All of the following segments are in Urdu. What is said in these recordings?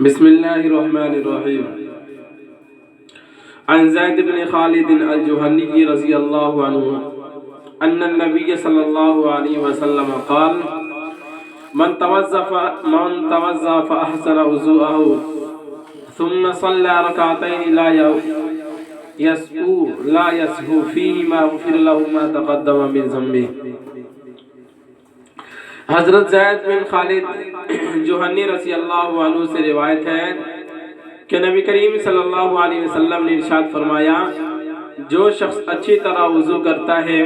بسم الله الرحمن الرحيم. عن زيد بن خالد الجهني رضي الله عنه أن النبي صلى الله عليه وسلم قال: من توضأ فأحسن وضوءه ثم صلى ركعتين لا يسهو فيهما غفر له ما تقدم من ذنبه. حضرت زید بن خالد جوہنی رضی اللہ عنہ سے روایت ہے کہ نبی کریم صلی اللہ علیہ وسلم نے ارشاد فرمایا: جو شخص اچھی طرح وضو کرتا ہے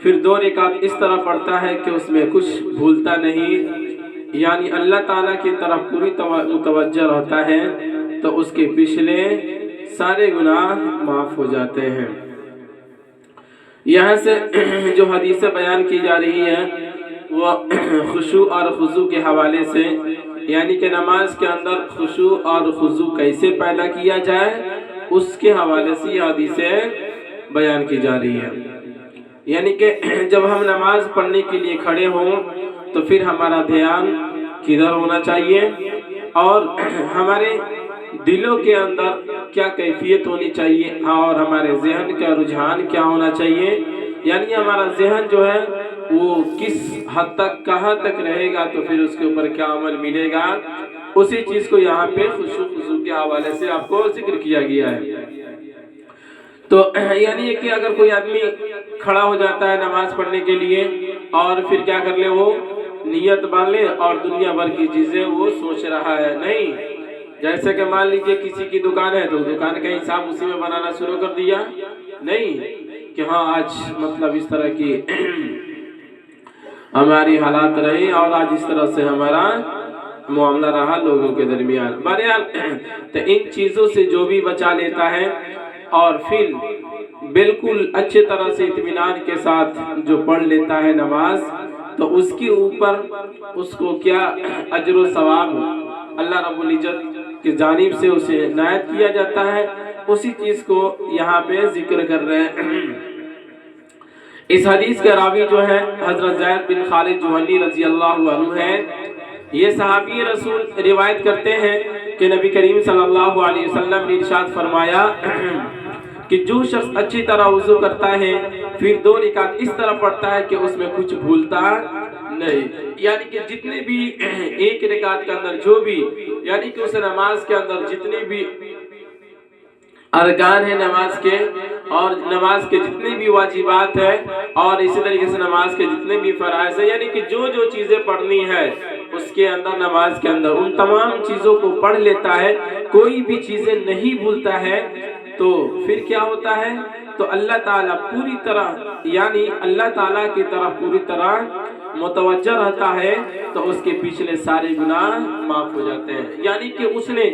پھر 2 رکعت اس طرح پڑھتا ہے کہ اس میں کچھ بھولتا نہیں، یعنی اللہ تعالیٰ کی طرف پوری متوجہ رہتا ہے، تو اس کے پچھلے سارے گناہ معاف ہو جاتے ہیں۔ یہاں سے جو حدیث بیان کی جا رہی ہے وہ خشوع اور خضوع کے حوالے سے، یعنی کہ نماز کے اندر خشوع اور خضوع کیسے پیدا کیا جائے اس کے حوالے سے یہ حدیثیں بیان کی جا رہی ہے۔ یعنی کہ جب ہم نماز پڑھنے کے لیے کھڑے ہوں تو پھر ہمارا دھیان کدھر ہونا چاہیے اور ہمارے دلوں کے اندر کیا کیفیت ہونی چاہیے اور ہمارے ذہن کا رجحان کیا ہونا چاہیے، یعنی ہمارا ذہن جو ہے وہ کس حد تک کہاں تک رہے گا تو پھر اس کے اوپر کیا عمل ملے گا، اسی چیز کو یہاں پہ خشوع خضوع کے حوالے سے آپ کو ذکر کیا گیا ہے۔ تو یعنی یہ کہ اگر کوئی آدمی کھڑا ہو جاتا ہے نماز پڑھنے کے لیے اور پھر کیا کر لے، وہ نیت مان لے اور دنیا بھر کی چیزیں وہ سوچ رہا ہے، نہیں، جیسے کہ مان لیجئے کسی کی دکان ہے تو دکان کا حساب اسی میں بنانا شروع کر دیا، نہیں کہ ہاں آج مطلب اس طرح کی ہماری حالات رہی اور آج اس طرح سے ہمارا معاملہ رہا لوگوں کے درمیان۔ بہرحال تو ان چیزوں سے جو بھی بچا لیتا ہے اور پھر بالکل اچھے طرح سے اطمینان کے ساتھ جو پڑھ لیتا ہے نماز، تو اس کے اوپر اس کو کیا اجر و ثواب اللہ رب العزت کی جانب سے اسے عنایت کیا جاتا ہے، اسی چیز کو یہاں پہ ذکر کر رہے ہیں۔ اس حدیث کے راوی جو ہے حضرت زید بن خالد جوہنی رضی اللہ عنہ ہے۔ یہ صحابی رسول روایت کرتے ہیں کہ نبی کریم صلی اللہ علیہ وسلم نے ارشاد فرمایا کہ جو شخص اچھی طرح وضو کرتا ہے پھر 2 رکعت اس طرح پڑھتا ہے کہ اس میں کچھ بھولتا نہیں، یعنی کہ جتنے بھی ایک رکعت کے اندر جو بھی، یعنی کہ اس نماز کے اندر جتنے بھی ارکان ہیں نماز کے اور نماز کے جتنے بھی واجبات ہیں اور اسی طریقے سے نماز کے جتنے بھی فرائض ہیں، یعنی کہ جو جو چیزیں پڑھنی ہے اس کے اندر نماز کے اندر ان تمام چیزوں کو پڑھ لیتا ہے، کوئی بھی چیزیں نہیں بھولتا ہے، تو پھر کیا ہوتا ہے، تو اللہ تعالیٰ پوری طرح، یعنی اللہ تعالیٰ کی طرف پوری طرح متوجہ رہتا ہے، تو اس کے پچھلے سارے گناہ معاف ہو جاتے ہیں، یعنی کہ اس نے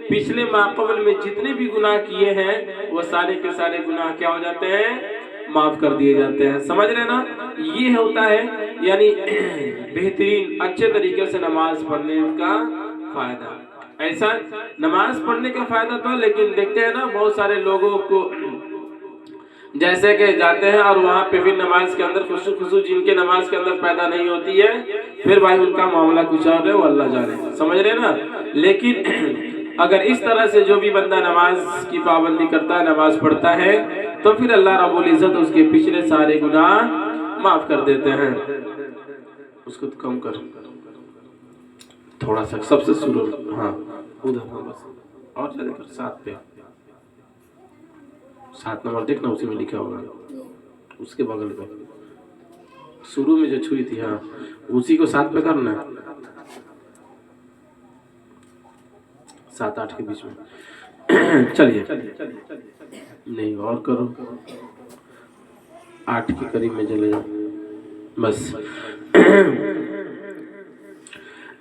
پچھلے ماقبل میں جتنے بھی گناہ کیے ہیں وہ سارے کے سارے گناہ کیا ہو جاتے ہیں، معاف کر دیے جاتے ہیں۔ سمجھ رہے نا، یہ ہوتا ہے یعنی بہترین اچھے طریقے سے نماز پڑھنے کا فائدہ۔ ایسا نماز پڑھنے کا فائدہ تو، لیکن دیکھتے ہیں نا بہت سارے لوگوں کو جیسے کہ جاتے ہیں اور وہاں پہ بھی نماز کے اندر خشوع خضوع جن کے نماز کے اندر پیدا نہیں ہوتی ہے، پھر بھائی ان کا معاملہ کچھ اور ہے، وہ اللہ جانے، سمجھ رہے نا۔ لیکن اگر اس طرح سے جو بھی بندہ نماز کی پابندی کرتا ہے، نماز پڑھتا ہے، تو پھر اللہ رب العزت اس کے پچھلے سارے گناہ معاف کر دیتے ہیں۔ اس کو کم کر تھوڑا سا، سب سے شروع، ہاں ادھر بس، اور چلے کر 7 پہ، 7 نمبر دیکھنا، اسی میں لکھا ہوگا، اس کے بغل پہ شروع میں جو چھوئی تھی، ہاں اسی کو 7 پہ کرنا ہے، 7-8 کے بیچ میں، چلیے نہیں اور کرو، 8 کے قریب میں چلے جاؤ بس۔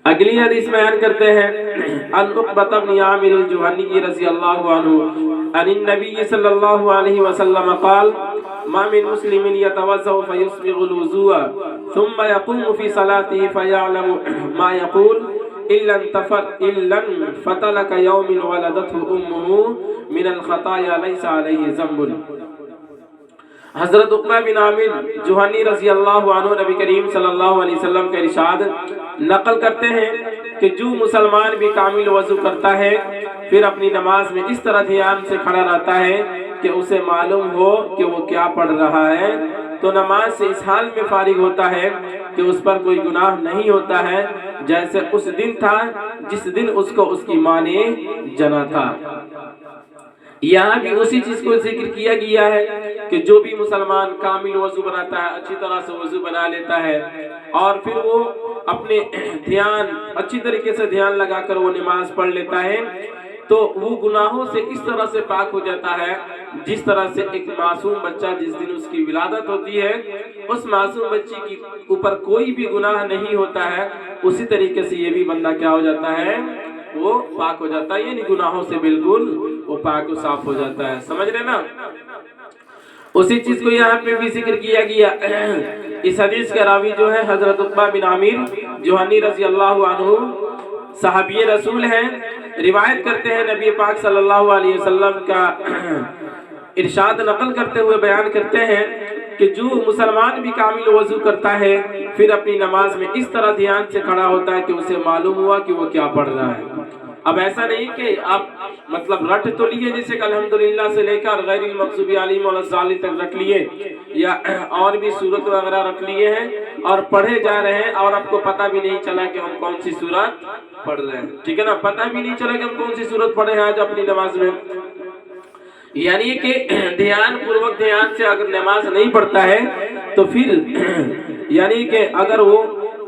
اگلی حدیث بیان کرتے ہیں عن عقبہ بن عامر الجہنی رضی اللہ عنہ عن النبی صلی اللہ علیہ وسلم قال: ما من مسلم يتوضأ فيسبغ الوضوء ثم يقوم في صلاته فيعلم ما يقول إلا انفتل كيوم ولدته أمه من الخطايا ليس عليه ذنب۔ حضرت عقبہ بن عامر جوہنی رضی اللہ عنہ نبی کریم صلی اللہ علیہ وسلم کا ارشاد نقل کرتے ہیں کہ جو مسلمان بھی کامل وضو کرتا ہے پھر اپنی نماز میں اس طرح دھیان سے کھڑا رہتا ہے کہ اسے معلوم ہو کہ وہ کیا پڑھ رہا ہے، تو نماز سے اس حال میں فارغ ہوتا ہے کہ اس پر کوئی گناہ نہیں ہوتا ہے، جیسے اس دن تھا جس دن اس کو اس کی ماں نے جنا تھا۔ یہاں بھی اسی چیز کو ذکر کیا گیا ہے کہ جو بھی مسلمان کامل وضو بناتا ہے، اچھی طرح سے وضو بنا لیتا ہے اور پھر وہ اپنے اچھی طریقے سے دھیان لگا کر وہ نماز پڑھ لیتا ہے، تو وہ گناہوں سے اس طرح سے پاک ہو جاتا ہے جس طرح سے ایک معصوم بچہ جس دن اس کی ولادت ہوتی ہے اس معصوم بچے کی اوپر کوئی بھی گناہ نہیں ہوتا ہے، اسی طریقے سے یہ بھی بندہ کیا ہو جاتا ہے، وہ پاک ہو جاتا ہے، یعنی گناہوں سے بالکل وہ پاک و صاف ہو جاتا ہے۔ سمجھ رہے نا؟ اسی چیز کو یہاں پہ بھی ذکر کیا گیا۔ اس حدیث کا راوی جو ہے حضرت عقبہ بن عامر جوہنی رضی اللہ عنہ صحابی رسول ہیں، روایت کرتے ہیں نبی پاک صلی اللہ علیہ وسلم کا ارشاد نقل کرتے ہوئے بیان کرتے ہیں کہ جو مسلمان بھی کامل وضو کرتا ہے پھر اپنی نماز میں اس طرح دھیان سے کھڑا ہوتا ہے کہ اسے معلوم ہوا کہ وہ کیا پڑھ رہا ہے۔ اب ایسا نہیں کہ آپ مطلب رٹ تو لیے جیسے کہ الحمدللہ سے لے کر غیر المغضوب علیہم ولا الضالین تک رٹ لیے یا اور بھی سورت وغیرہ رکھ لیے ہیں اور پڑھے جا رہے ہیں اور آپ کو پتہ بھی نہیں چلا کہ ہم کون سی سورت پڑھ رہے ہیں، ٹھیک ہے نا؟ پتہ بھی نہیں چلا کہ ہم کون سی سورت پڑھے ہیں آج اپنی نماز میں، یعنی کہ دھیان پوروک دھیان سے اگر نماز نہیں پڑھتا ہے تو پھر یعنی کہ اگر وہ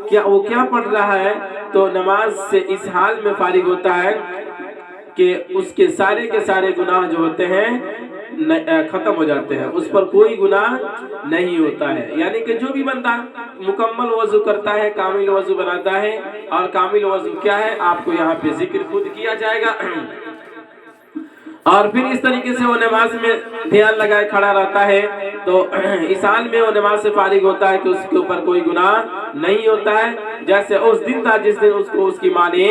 کیا پڑھ رہا ہے تو نماز سے اس حال میں فارغ ہوتا ہے کہ اس کے سارے گناہ جو ہوتے ہیں ختم ہو جاتے ہیں، اس پر کوئی گناہ نہیں ہوتا ہے۔ یعنی کہ جو بھی بندہ مکمل وضو کرتا ہے، کامل وضو بناتا ہے، اور کامل وضو کیا ہے آپ کو یہاں پہ ذکر خود کیا جائے گا، اور پھر اس طریقے سے وہ نماز میں دھیان لگائے کھڑا رہتا ہے تو اس حال میں وہ نماز سے فارغ ہوتا ہے کہ اس کے اوپر کوئی گناہ نہیں ہوتا ہے، جیسے اس دن تھا جس دن اس کو اس کی ماں نے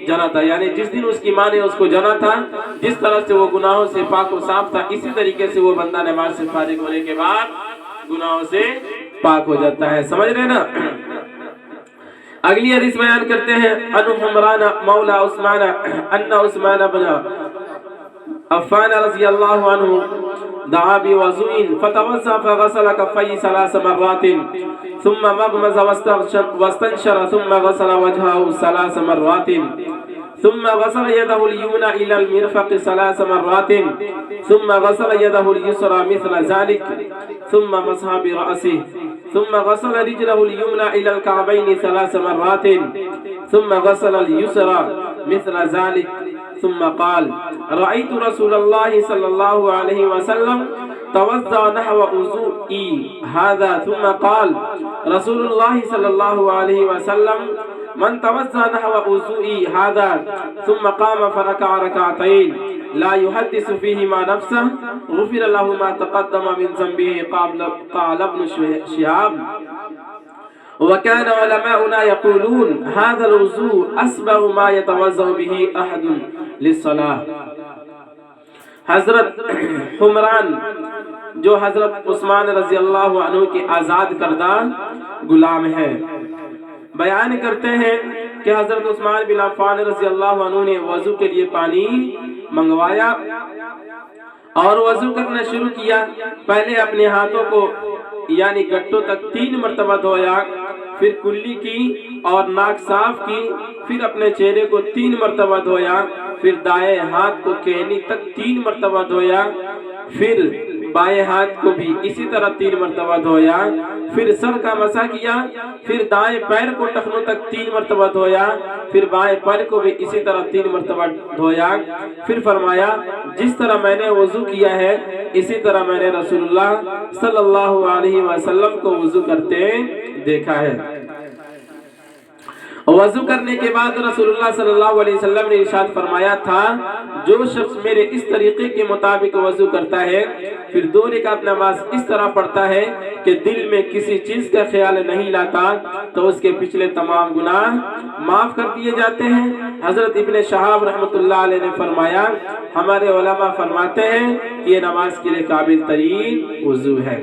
جنا تھا، یعنی جس دن اس کی ماں نے اس کو جنا تھا جس طرح سے وہ گناہوں سے پاک و صاف تھا، اسی طریقے سے وہ بندہ نماز سے فارغ ہونے کے بعد گناہوں سے پاک ہو جاتا ہے۔ سمجھ رہے نا؟ اگلی حدیث بیان کرتے ہیں ان عمران مولا عثمان ان عثمان بن عفان رضی اللہ عنہ دعا بوضوء فتوضأ فغسل كفيه 3 مرات ثم مغمز واستنشر ثم غسل وجهه 3 مرات ثم غسل يده اليمنى إلى المرفق 3 مرات ثم غسل يده اليسرى مثل ذلك ثم مسح برأسه ثم غسل رجله اليمنى إلى الكعبين 3 مرات ثم غسل اليسرى مثل ذلك ثم قال رأيت رسول الله صلى الله عليه وسلم توضأ نحو وضوئي هذا ثم قال رسول الله صلى الله عليه وسلم من توضأ نحو وضوئي هذا ثم قام فركع ركعتين لا يحدث فيهما نفسه غفر له ما تقدم من ذنبه قال ابن شهاب وكان علماؤنا يقولون هذا الوضوء أسبغ ما يتوضأ به أحد للصلاة۔ حضرت حمران جو حضرت عثمان رضی اللہ عنہ کے آزاد کردہ غلام ہے، بیان کرتے ہیں کہ حضرت عثمان بن عفان رضی اللہ عنہ نے وضو کے لیے پانی منگوایا اور وضو کرنا شروع کیا۔ پہلے اپنے ہاتھوں کو یعنی گٹوں تک 3 مرتبہ دھویا، پھر کلی کی اور ناک صاف کی، پھر اپنے چہرے کو 3 مرتبہ دھویا، پھر دائیں ہاتھ کو کہنی تک 3 مرتبہ دھویا، پھر بائیں ہاتھ کو بھی اسی طرح 3 مرتبہ دھویا، پھر سر کا مسح کیا، پھر دائیں پیر کو ٹخنوں تک 3 مرتبہ دھویا، پھر بائیں پیر کو بھی اسی طرح 3 مرتبہ دھویا، پھر فرمایا جس طرح میں نے وضو کیا ہے اسی طرح میں نے رسول اللہ صلی اللہ علیہ وسلم کو وضو کرتے دیکھا ہے۔ وضو کرنے کے بعد رسول اللہ صلی اللہ علیہ وسلم نے ارشاد فرمایا تھا جو شخص میرے اس طریقے کے مطابق وضو کرتا ہے پھر 2 رکعت نماز اس طرح پڑھتا ہے کہ دل میں کسی چیز کا خیال نہیں لاتا تو اس کے پچھلے تمام گناہ معاف کر دیے جاتے ہیں۔ حضرت ابن شہاب رحمۃ اللہ علیہ نے فرمایا ہمارے علماء فرماتے ہیں کہ یہ نماز کے لیے قابل ترین وضو ہے۔